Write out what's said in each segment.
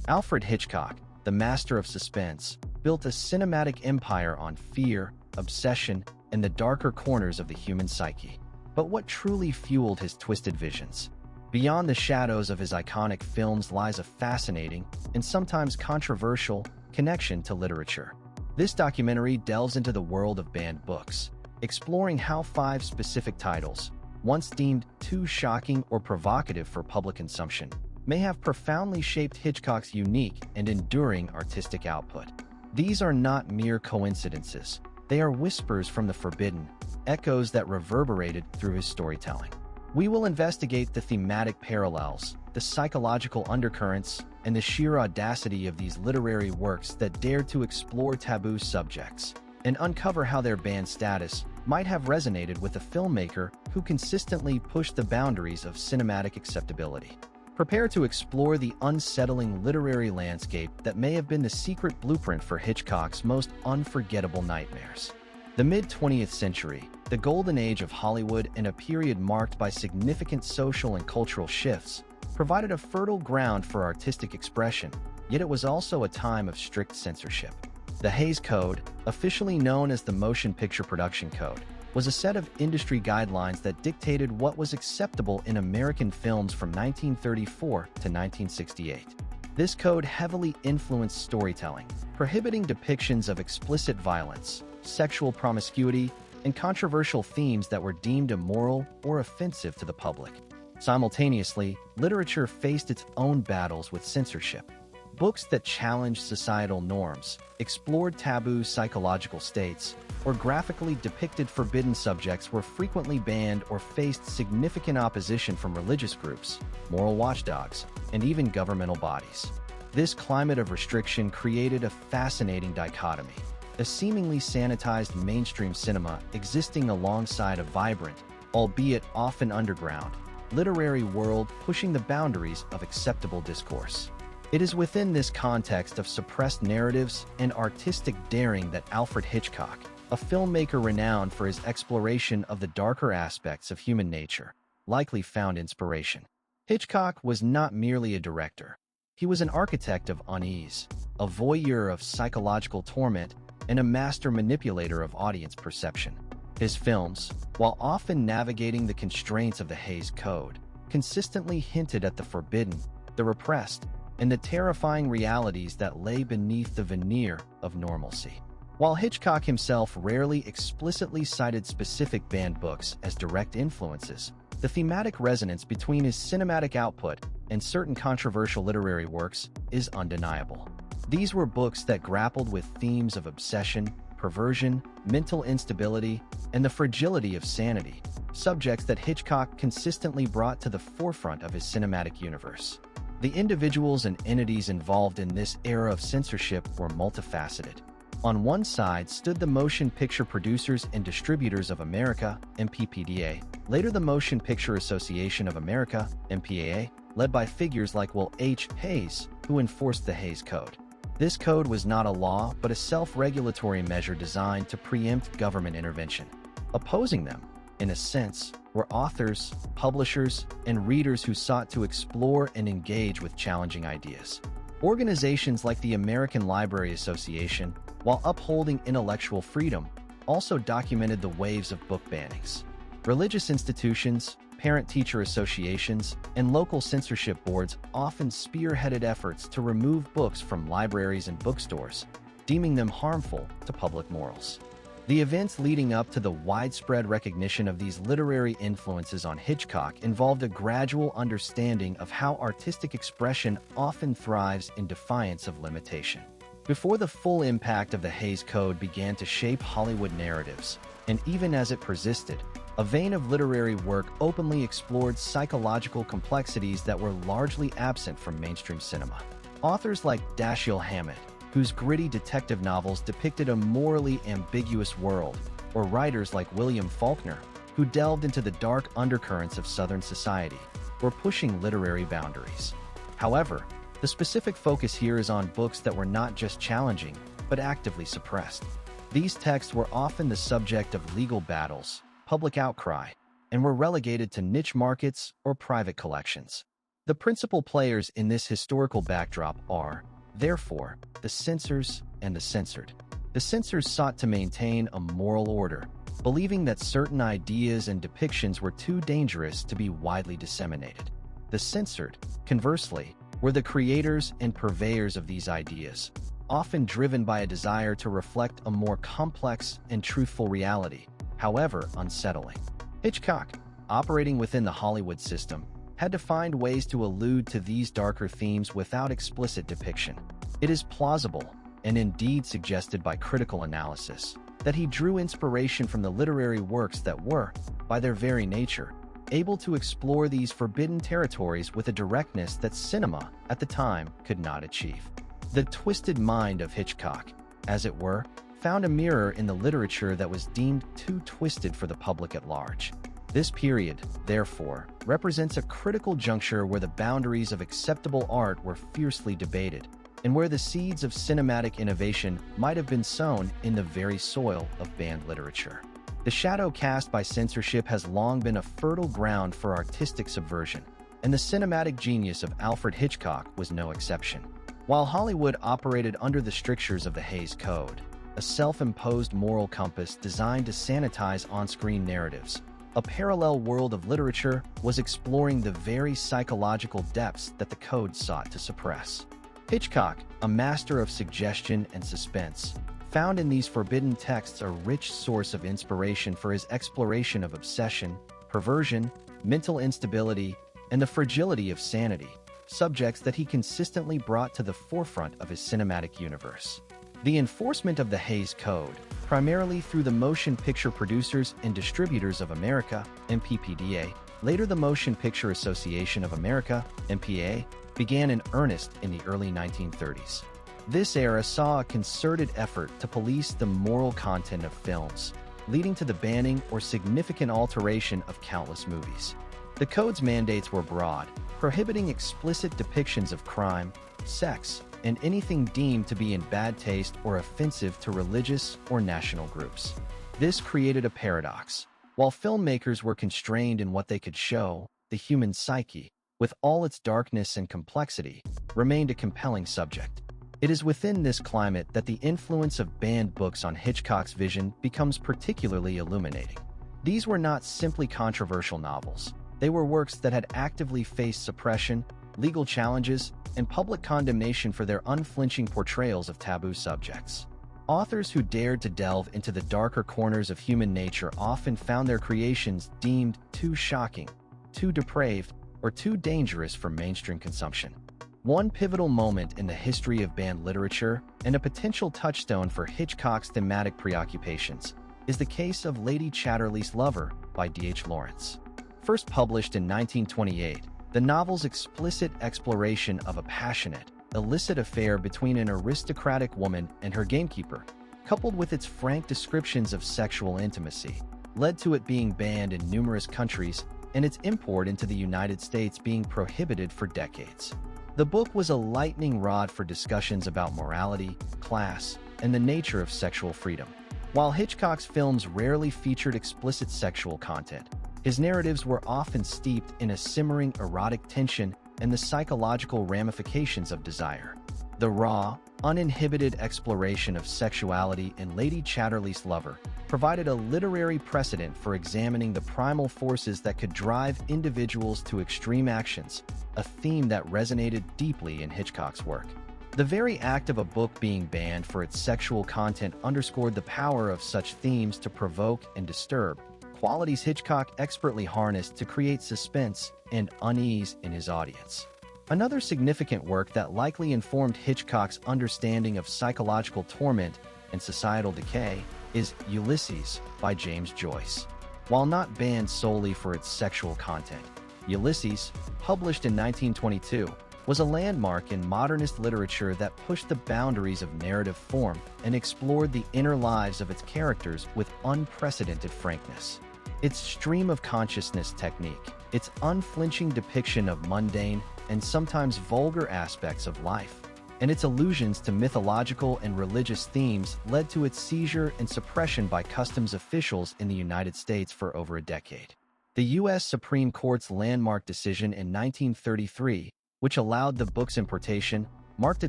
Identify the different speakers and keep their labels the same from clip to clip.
Speaker 1: Alfred Hitchcock, the master of suspense, built a cinematic empire on fear, obsession, and the darker corners of the human psyche. But what truly fueled his twisted visions? Beyond the shadows of his iconic films lies a fascinating, and sometimes controversial, connection to literature. This documentary delves into the world of banned books, exploring how 5 specific titles, once deemed too shocking or provocative for public consumption, may have profoundly shaped Hitchcock's unique and enduring artistic output. These are not mere coincidences. They are whispers from the forbidden, echoes that reverberated through his storytelling. We will investigate the thematic parallels, the psychological undercurrents, and the sheer audacity of these literary works that dared to explore taboo subjects, and uncover how their banned status might have resonated with a filmmaker who consistently pushed the boundaries of cinematic acceptability. Prepare to explore the unsettling literary landscape that may have been the secret blueprint for Hitchcock's most unforgettable nightmares. The mid-20th century, the golden age of Hollywood and a period marked by significant social and cultural shifts, provided a fertile ground for artistic expression, yet it was also a time of strict censorship. The Hays Code, officially known as the Motion Picture Production Code, was a set of industry guidelines that dictated what was acceptable in American films from 1934 to 1968. This code heavily influenced storytelling, prohibiting depictions of explicit violence, sexual promiscuity, and controversial themes that were deemed immoral or offensive to the public. Simultaneously, literature faced its own battles with censorship. Books that challenged societal norms, explored taboo psychological states, or graphically depicted forbidden subjects were frequently banned or faced significant opposition from religious groups, moral watchdogs, and even governmental bodies. This climate of restriction created a fascinating dichotomy, a seemingly sanitized mainstream cinema existing alongside a vibrant, albeit often underground, literary world pushing the boundaries of acceptable discourse. It is within this context of suppressed narratives and artistic daring that Alfred Hitchcock, a filmmaker renowned for his exploration of the darker aspects of human nature, likely found inspiration. Hitchcock was not merely a director. He was an architect of unease, a voyeur of psychological torment, and a master manipulator of audience perception. His films, while often navigating the constraints of the Hays Code, consistently hinted at the forbidden, the repressed, and the terrifying realities that lay beneath the veneer of normalcy. While Hitchcock himself rarely explicitly cited specific banned books as direct influences, the thematic resonance between his cinematic output and certain controversial literary works is undeniable. These were books that grappled with themes of obsession, perversion, mental instability, and the fragility of sanity, subjects that Hitchcock consistently brought to the forefront of his cinematic universe. The individuals and entities involved in this era of censorship were multifaceted. On one side stood the Motion Picture Producers and Distributors of America, MPPDA, later the Motion Picture Association of America, MPAA, led by figures like Will H. Hays, who enforced the Hays Code. This code was not a law, but a self-regulatory measure designed to preempt government intervention. Opposing them, in a sense, were authors, publishers, and readers who sought to explore and engage with challenging ideas. Organizations like the American Library Association, while upholding intellectual freedom, also documented the waves of book bannings. Religious institutions, parent-teacher associations, and local censorship boards often spearheaded efforts to remove books from libraries and bookstores, deeming them harmful to public morals. The events leading up to the widespread recognition of these literary influences on Hitchcock involved a gradual understanding of how artistic expression often thrives in defiance of limitation. Before the full impact of the Hays Code began to shape Hollywood narratives, and even as it persisted, a vein of literary work openly explored psychological complexities that were largely absent from mainstream cinema. Authors like Dashiell Hammett, whose gritty detective novels depicted a morally ambiguous world, or writers like William Faulkner, who delved into the dark undercurrents of Southern society, were pushing literary boundaries. However, the specific focus here is on books that were not just challenging, but actively suppressed. These texts were often the subject of legal battles, public outcry, and were relegated to niche markets or private collections. The principal players in this historical backdrop are, therefore, the censors and the censored. The censors sought to maintain a moral order, believing that certain ideas and depictions were too dangerous to be widely disseminated. The censored, conversely, were the creators and purveyors of these ideas, often driven by a desire to reflect a more complex and truthful reality, however unsettling. Hitchcock, operating within the Hollywood system, had to find ways to allude to these darker themes without explicit depiction. It is plausible, and indeed suggested by critical analysis, that he drew inspiration from the literary works that were, by their very nature, able to explore these forbidden territories with a directness that cinema, at the time, could not achieve. The twisted mind of Hitchcock, as it were, found a mirror in the literature that was deemed too twisted for the public at large. This period, therefore, represents a critical juncture where the boundaries of acceptable art were fiercely debated, and where the seeds of cinematic innovation might have been sown in the very soil of banned literature. The shadow cast by censorship has long been a fertile ground for artistic subversion, and the cinematic genius of Alfred Hitchcock was no exception. While Hollywood operated under the strictures of the Hays Code, a self-imposed moral compass designed to sanitize on-screen narratives, a parallel world of literature was exploring the very psychological depths that the code sought to suppress. Hitchcock, a master of suggestion and suspense, found in these forbidden texts a rich source of inspiration for his exploration of obsession, perversion, mental instability, and the fragility of sanity, subjects that he consistently brought to the forefront of his cinematic universe. The enforcement of the Hays Code, primarily through the Motion Picture Producers and Distributors of America, MPPDA, later the Motion Picture Association of America, MPA, began in earnest in the early 1930s. This era saw a concerted effort to police the moral content of films, leading to the banning or significant alteration of countless movies. The code's mandates were broad, prohibiting explicit depictions of crime, sex, and anything deemed to be in bad taste or offensive to religious or national groups. This created a paradox. While filmmakers were constrained in what they could show, the human psyche, with all its darkness and complexity, remained a compelling subject. It is within this climate that the influence of banned books on Hitchcock's vision becomes particularly illuminating. These were not simply controversial novels. They were works that had actively faced suppression, legal challenges, and public condemnation for their unflinching portrayals of taboo subjects. Authors who dared to delve into the darker corners of human nature often found their creations deemed too shocking, too depraved, or too dangerous for mainstream consumption. One pivotal moment in the history of banned literature, and a potential touchstone for Hitchcock's thematic preoccupations, is the case of Lady Chatterley's Lover by D.H. Lawrence. First published in 1928, the novel's explicit exploration of a passionate, illicit affair between an aristocratic woman and her gamekeeper, coupled with its frank descriptions of sexual intimacy, led to it being banned in numerous countries and its import into the United States being prohibited for decades. The book was a lightning rod for discussions about morality, class, and the nature of sexual freedom. While Hitchcock's films rarely featured explicit sexual content, his narratives were often steeped in a simmering erotic tension and the psychological ramifications of desire. The raw, uninhibited exploration of sexuality in Lady Chatterley's Lover provided a literary precedent for examining the primal forces that could drive individuals to extreme actions, a theme that resonated deeply in Hitchcock's work. The very act of a book being banned for its sexual content underscored the power of such themes to provoke and disturb, qualities Hitchcock expertly harnessed to create suspense and unease in his audience. Another significant work that likely informed Hitchcock's understanding of psychological torment and societal decay is Ulysses by James Joyce. While not banned solely for its sexual content, Ulysses, published in 1922, was a landmark in modernist literature that pushed the boundaries of narrative form and explored the inner lives of its characters with unprecedented frankness. Its stream of consciousness technique, its unflinching depiction of mundane and sometimes vulgar aspects of life, and its allusions to mythological and religious themes led to its seizure and suppression by customs officials in the United States for over a decade. The U.S. Supreme Court's landmark decision in 1933, which allowed the book's importation, marked a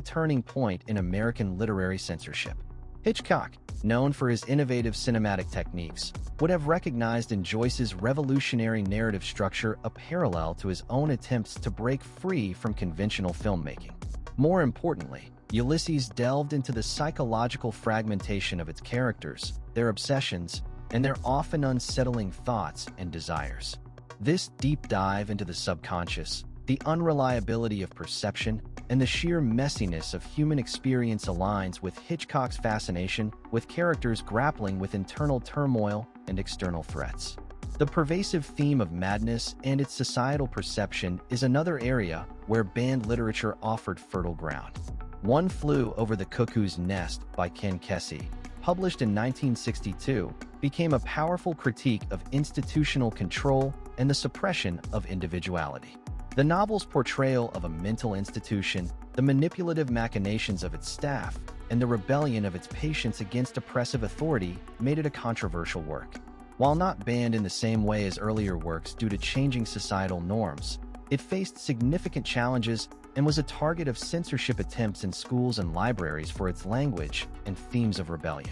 Speaker 1: turning point in American literary censorship. Hitchcock, known for his innovative cinematic techniques, would have recognized in Joyce's revolutionary narrative structure a parallel to his own attempts to break free from conventional filmmaking. More importantly, Ulysses delved into the psychological fragmentation of its characters, their obsessions, and their often unsettling thoughts and desires. This deep dive into the subconscious, the unreliability of perception, and the sheer messiness of human experience aligns with Hitchcock's fascination with characters grappling with internal turmoil and external threats. The pervasive theme of madness and its societal perception is another area where banned literature offered fertile ground. One Flew Over the Cuckoo's Nest by Ken Kesey, published in 1962, became a powerful critique of institutional control and the suppression of individuality. The novel's portrayal of a mental institution, the manipulative machinations of its staff, and the rebellion of its patients against oppressive authority made it a controversial work. While not banned in the same way as earlier works due to changing societal norms, it faced significant challenges and was a target of censorship attempts in schools and libraries for its language and themes of rebellion.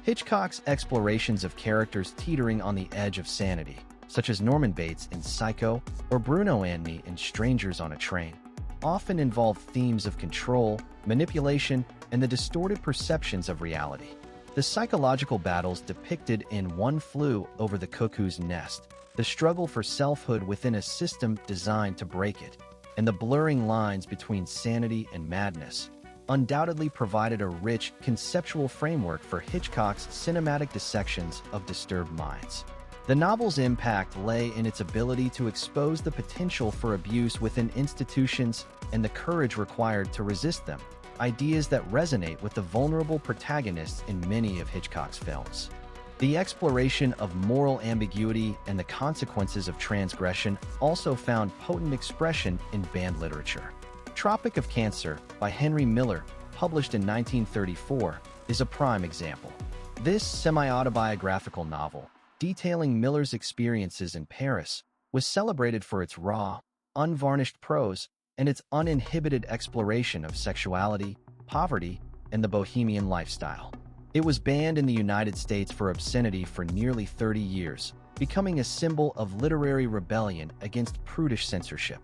Speaker 1: Hitchcock's explorations of characters teetering on the edge of sanity, such as Norman Bates in Psycho or Bruno Antony in Strangers on a Train, often involve themes of control, manipulation, and the distorted perceptions of reality. The psychological battles depicted in One Flew Over the Cuckoo's Nest, the struggle for selfhood within a system designed to break it, and the blurring lines between sanity and madness, undoubtedly provided a rich, conceptual framework for Hitchcock's cinematic dissections of disturbed minds. The novel's impact lay in its ability to expose the potential for abuse within institutions and the courage required to resist them, ideas that resonate with the vulnerable protagonists in many of Hitchcock's films. The exploration of moral ambiguity and the consequences of transgression also found potent expression in banned literature. Tropic of Cancer by Henry Miller, published in 1934, is a prime example. This semi-autobiographical novel, detailing Miller's experiences in Paris, was celebrated for its raw, unvarnished prose and its uninhibited exploration of sexuality, poverty, and the bohemian lifestyle. It was banned in the United States for obscenity for nearly 30 years, becoming a symbol of literary rebellion against prudish censorship.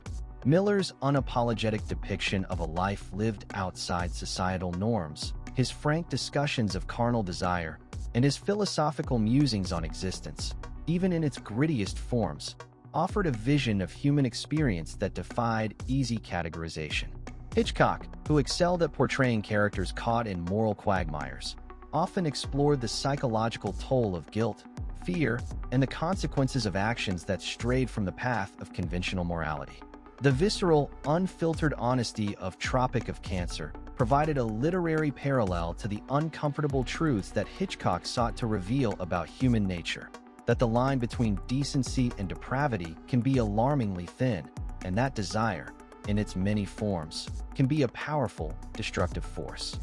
Speaker 1: Miller's unapologetic depiction of a life lived outside societal norms, his frank discussions of carnal desire, and his philosophical musings on existence, even in its grittiest forms, offered a vision of human experience that defied easy categorization. Hitchcock, who excelled at portraying characters caught in moral quagmires, often explored the psychological toll of guilt, fear, and the consequences of actions that strayed from the path of conventional morality. The visceral, unfiltered honesty of Tropic of Cancer provided a literary parallel to the uncomfortable truths that Hitchcock sought to reveal about human nature, that the line between decency and depravity can be alarmingly thin, and that desire, in its many forms, can be a powerful, destructive force.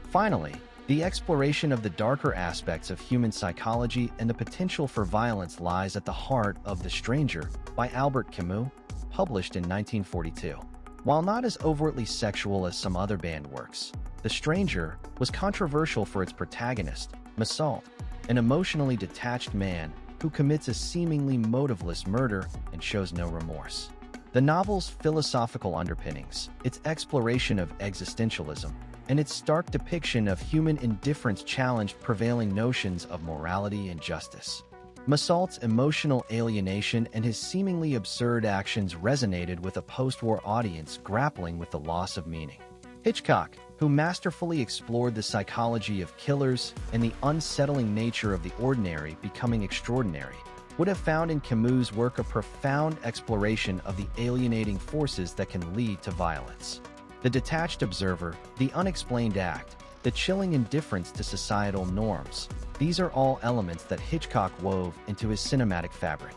Speaker 1: Finally, the exploration of the darker aspects of human psychology and the potential for violence lies at the heart of The Stranger by Albert Camus, published in 1942. While not as overtly sexual as some other banned works, The Stranger was controversial for its protagonist, Massault, an emotionally detached man who commits a seemingly motiveless murder and shows no remorse. The novel's philosophical underpinnings, its exploration of existentialism, and its stark depiction of human indifference challenged prevailing notions of morality and justice. Massault's emotional alienation and his seemingly absurd actions resonated with a post-war audience grappling with the loss of meaning. Hitchcock, who masterfully explored the psychology of killers and the unsettling nature of the ordinary becoming extraordinary, would have found in Camus' work a profound exploration of the alienating forces that can lead to violence. The detached observer, the unexplained act, the chilling indifference to societal norms, these are all elements that Hitchcock wove into his cinematic fabric.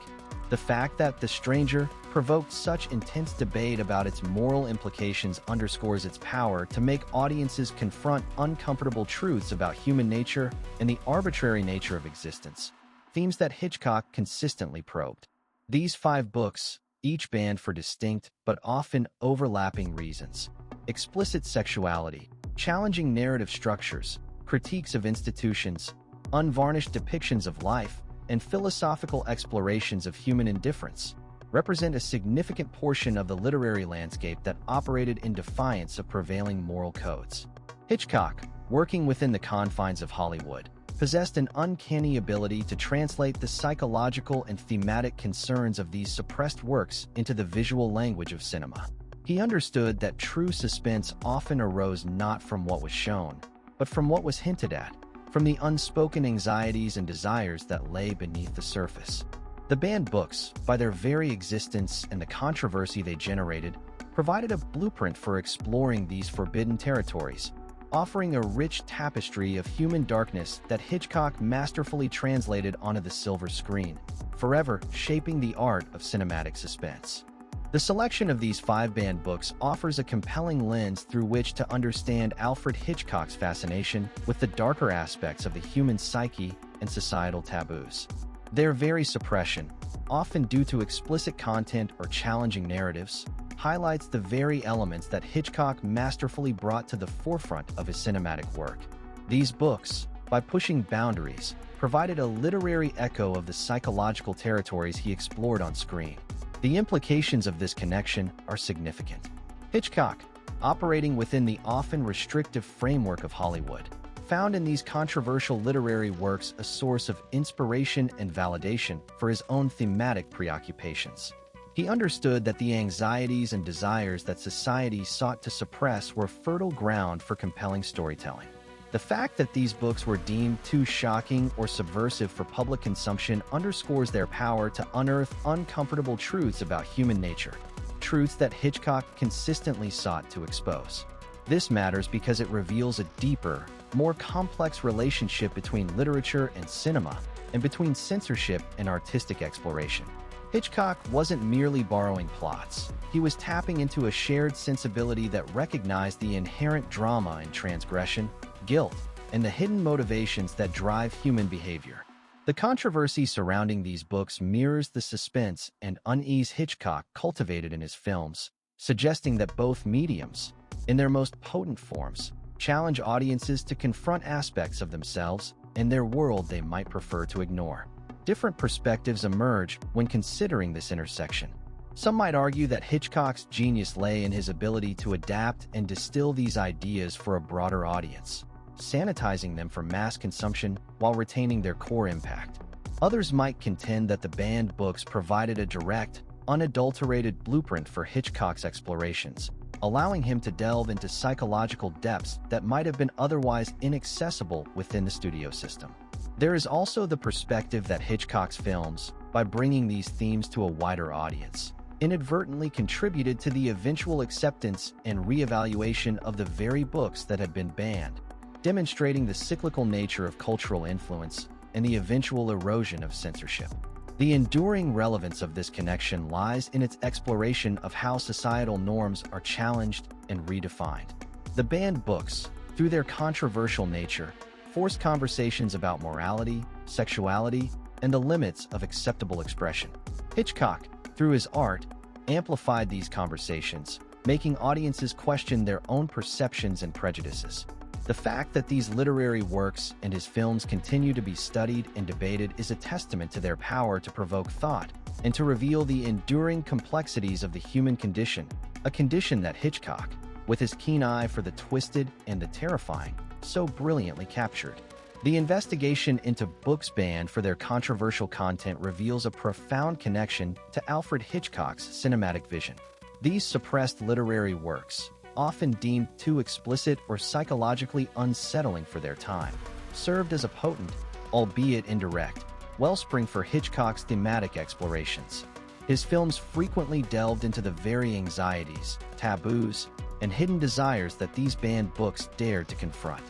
Speaker 1: The fact that The Stranger provoked such intense debate about its moral implications underscores its power to make audiences confront uncomfortable truths about human nature and the arbitrary nature of existence, themes that Hitchcock consistently probed. These 5 books, each banned for distinct but often overlapping reasons: explicit sexuality, challenging narrative structures, critiques of institutions, unvarnished depictions of life, and philosophical explorations of human indifference, represent a significant portion of the literary landscape that operated in defiance of prevailing moral codes. Hitchcock, working within the confines of Hollywood, possessed an uncanny ability to translate the psychological and thematic concerns of these suppressed works into the visual language of cinema. He understood that true suspense often arose not from what was shown, but from what was hinted at, from the unspoken anxieties and desires that lay beneath the surface. The banned books, by their very existence and the controversy they generated, provided a blueprint for exploring these forbidden territories, offering a rich tapestry of human darkness that Hitchcock masterfully translated onto the silver screen, forever shaping the art of cinematic suspense. The selection of these 5 banned books offers a compelling lens through which to understand Alfred Hitchcock's fascination with the darker aspects of the human psyche and societal taboos. Their very suppression, often due to explicit content or challenging narratives, highlights the very elements that Hitchcock masterfully brought to the forefront of his cinematic work. These books, by pushing boundaries, provided a literary echo of the psychological territories he explored on screen. The implications of this connection are significant. Hitchcock, operating within the often restrictive framework of Hollywood, found in these controversial literary works a source of inspiration and validation for his own thematic preoccupations. He understood that the anxieties and desires that society sought to suppress were fertile ground for compelling storytelling. The fact that these books were deemed too shocking or subversive for public consumption underscores their power to unearth uncomfortable truths about human nature, truths that Hitchcock consistently sought to expose. This matters because it reveals a deeper, more complex relationship between literature and cinema, and between censorship and artistic exploration. Hitchcock wasn't merely borrowing plots. He was tapping into a shared sensibility that recognized the inherent drama in transgression, guilt, and the hidden motivations that drive human behavior. The controversy surrounding these books mirrors the suspense and unease Hitchcock cultivated in his films, suggesting that both mediums, in their most potent forms, challenge audiences to confront aspects of themselves and their world they might prefer to ignore. Different perspectives emerge when considering this intersection. Some might argue that Hitchcock's genius lay in his ability to adapt and distill these ideas for a broader audience, sanitizing them for mass consumption while retaining their core impact. Others might contend that the banned books provided a direct, unadulterated blueprint for Hitchcock's explorations, allowing him to delve into psychological depths that might have been otherwise inaccessible within the studio system. There is also the perspective that Hitchcock's films, by bringing these themes to a wider audience, inadvertently contributed to the eventual acceptance and reevaluation of the very books that had been banned, demonstrating the cyclical nature of cultural influence and the eventual erosion of censorship. The enduring relevance of this connection lies in its exploration of how societal norms are challenged and redefined. The banned books, through their controversial nature, forced conversations about morality, sexuality, and the limits of acceptable expression. Hitchcock, through his art, amplified these conversations, making audiences question their own perceptions and prejudices. The fact that these literary works and his films continue to be studied and debated is a testament to their power to provoke thought and to reveal the enduring complexities of the human condition, a condition that Hitchcock, with his keen eye for the twisted and the terrifying, so brilliantly captured. The investigation into books banned for their controversial content reveals a profound connection to Alfred Hitchcock's cinematic vision. These suppressed literary works, often deemed too explicit or psychologically unsettling for their time, served as a potent, albeit indirect, wellspring for Hitchcock's thematic explorations. His films frequently delved into the very anxieties, taboos, and hidden desires that these banned books dared to confront.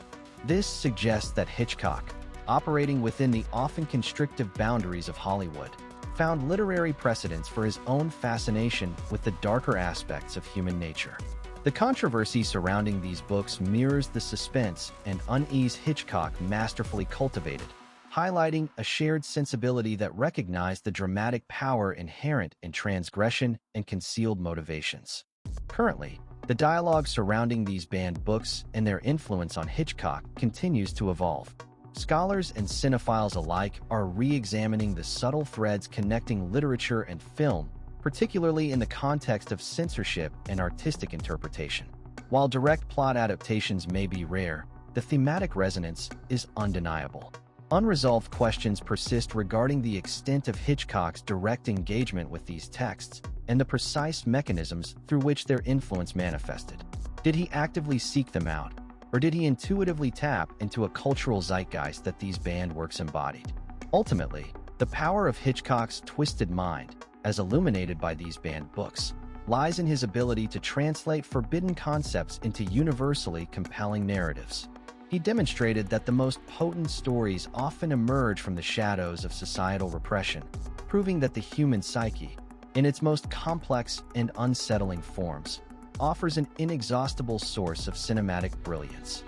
Speaker 1: This suggests that Hitchcock, operating within the often constrictive boundaries of Hollywood, found literary precedents for his own fascination with the darker aspects of human nature. The controversy surrounding these books mirrors the suspense and unease Hitchcock masterfully cultivated, highlighting a shared sensibility that recognized the dramatic power inherent in transgression and concealed motivations. Currently, the dialogue surrounding these banned books and their influence on Hitchcock continues to evolve. Scholars and cinephiles alike are re-examining the subtle threads connecting literature and film, particularly in the context of censorship and artistic interpretation. While direct plot adaptations may be rare, the thematic resonance is undeniable. Unresolved questions persist regarding the extent of Hitchcock's direct engagement with these texts and the precise mechanisms through which their influence manifested. Did he actively seek them out, or did he intuitively tap into a cultural zeitgeist that these banned works embodied? Ultimately, the power of Hitchcock's twisted mind, as illuminated by these banned books, lies in his ability to translate forbidden concepts into universally compelling narratives. He demonstrated that the most potent stories often emerge from the shadows of societal repression, proving that the human psyche, in its most complex and unsettling forms, offers an inexhaustible source of cinematic brilliance.